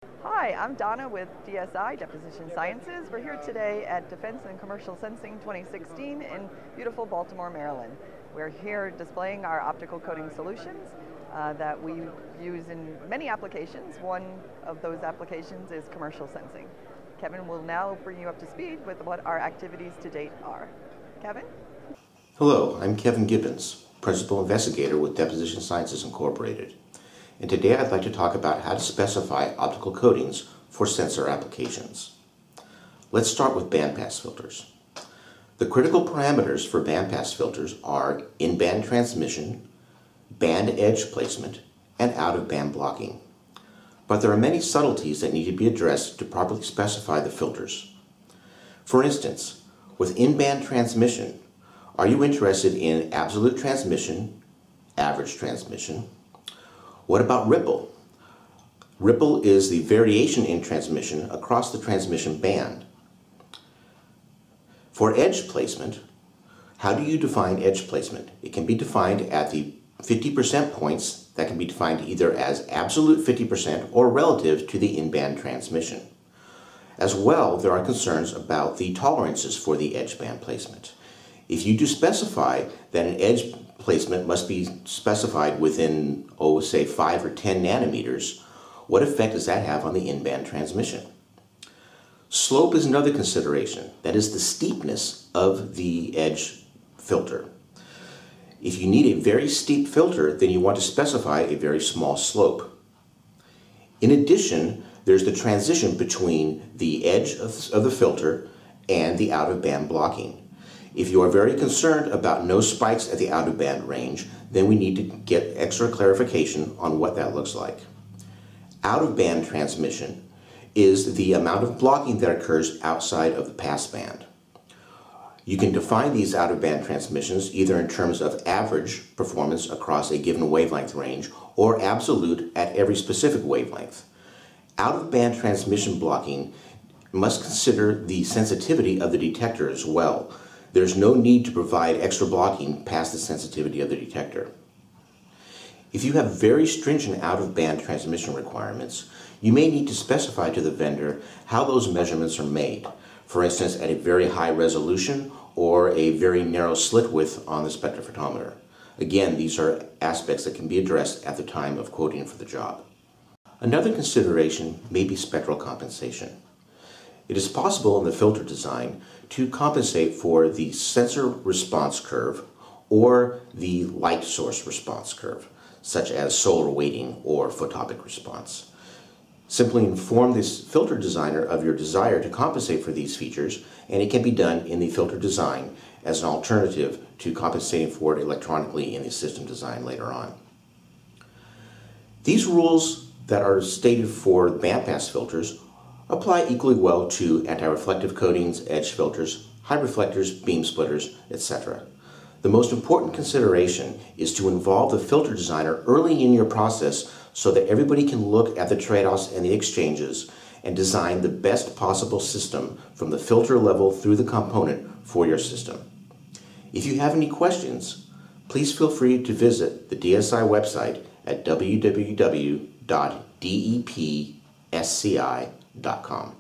Hi, I'm Donna with DSI, Deposition Sciences. We're here today at Defense and Commercial Sensing 2016 in beautiful Baltimore, Maryland. We're here displaying our optical coating solutions that we use in many applications. One of those applications is commercial sensing. Kevin will now bring you up to speed with what our activities to date are. Kevin? Hello, I'm Kevin Gibbons, Principal Investigator with Deposition Sciences Incorporated. And today I'd like to talk about how to specify optical coatings for sensor applications. Let's start with bandpass filters. The critical parameters for bandpass filters are in-band transmission, band edge placement, and out-of-band blocking. But there are many subtleties that need to be addressed to properly specify the filters. For instance, with in-band transmission, are you interested in absolute transmission, average transmission? What about ripple? Ripple is the variation in transmission across the transmission band. For edge placement, how do you define edge placement? It can be defined at the 50% points that can be defined either as absolute 50% or relative to the in-band transmission. As well, there are concerns about the tolerances for the edge band placement. If you do specify that an edge placement must be specified within, say 5 or 10 nanometers, what effect does that have on the in-band transmission? Slope is another consideration. That is the steepness of the edge filter. If you need a very steep filter, then you want to specify a very small slope. In addition, there's the transition between the edge of the filter and the out-of-band blocking. If you are very concerned about no spikes at the out-of-band range, then we need to get extra clarification on what that looks like. Out-of-band transmission is the amount of blocking that occurs outside of the passband. You can define these out-of-band transmissions either in terms of average performance across a given wavelength range or absolute at every specific wavelength. Out-of-band transmission blocking must consider the sensitivity of the detector as well. There's no need to provide extra blocking past the sensitivity of the detector. If you have very stringent out-of-band transmission requirements, you may need to specify to the vendor how those measurements are made. For instance, at a very high resolution or a very narrow slit width on the spectrophotometer. Again, these are aspects that can be addressed at the time of quoting for the job. Another consideration may be spectral compensation. It is possible in the filter design to compensate for the sensor response curve or the light source response curve, such as solar weighting or photopic response. Simply inform this filter designer of your desire to compensate for these features, and it can be done in the filter design as an alternative to compensating for it electronically in the system design later on. These rules that are stated for bandpass filters apply equally well to anti-reflective coatings, edge filters, high reflectors, beam splitters, etc. The most important consideration is to involve the filter designer early in your process so that everybody can look at the trade-offs and the exchanges and design the best possible system from the filter level through the component for your system. If you have any questions, please feel free to visit the DSI website at www.depsci.com.